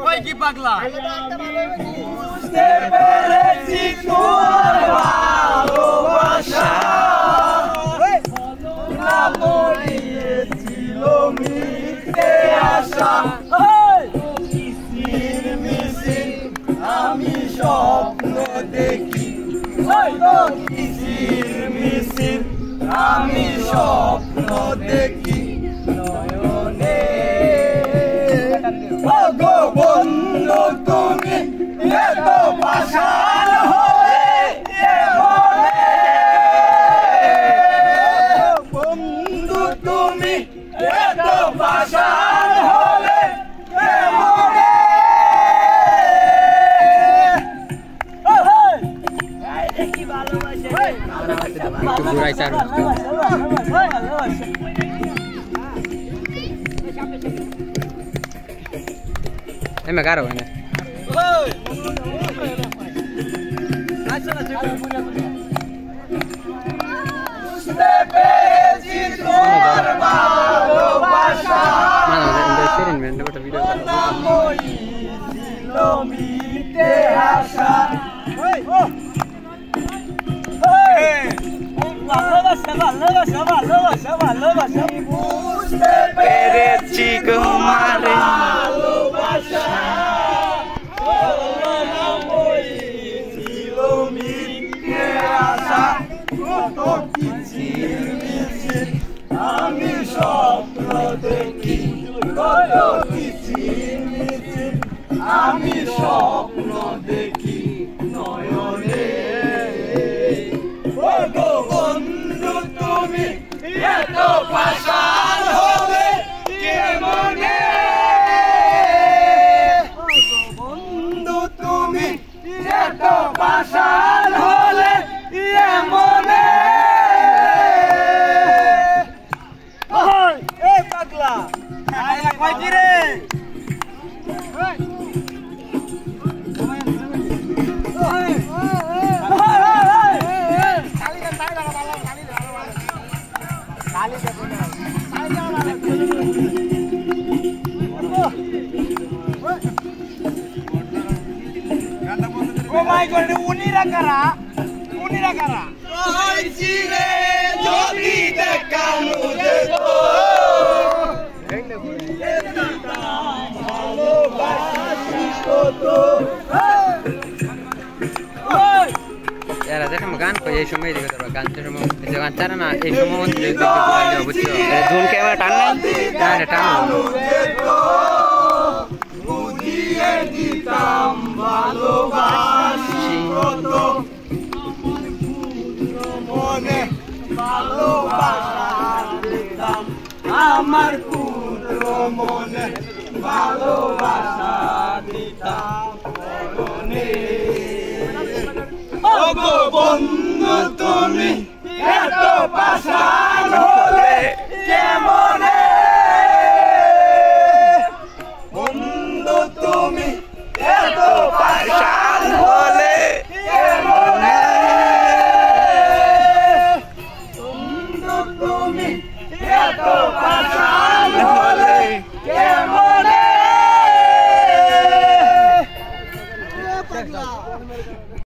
ওই কি পাগলা বুঝতে পেরেছি তোমার ভালোবাসা না মরিয়েছিল মিথ্যে আশা কিসির মিছিল আমি স্বপ্ন দেখি কিসির মিছিল আমি স্বপ্ন দেখি নয়নে গো বন্ধু তুমি এত পাষাণ হয়ে বন্ধু তুমি এত পাষাণ হলে me caro, ¿no? বুঝতে পেরেছি তোমার ভালোবাসা ছিল মিথ্যে আশা কত কিচির মিছিল আমি স্বপ্ন দেখি কত কিচির মিছিল আমি স্বপ্ন দেখি নয়নে গো বন্ধু তুমি এত পাষাণ হবে কেমনে বন্ধু তুমি এত পাষাণ হলে এমনে এই পাগলা কয়টি রে উনিরা কারা যদি দেখানো যেত ভালোবাসি কত Era déjame gan, pues eso me digo de gan, se gancharon a eso mo de bucho. Zoom ke আমার টান নাই? না টান। বুঝিয়ে দিতাম ভালোবাসি কত মনে ভালোবাসা দিতাম আমার পুত্র মনে ভালোবাসা দিতাম মনে বন্ধু তুমি এত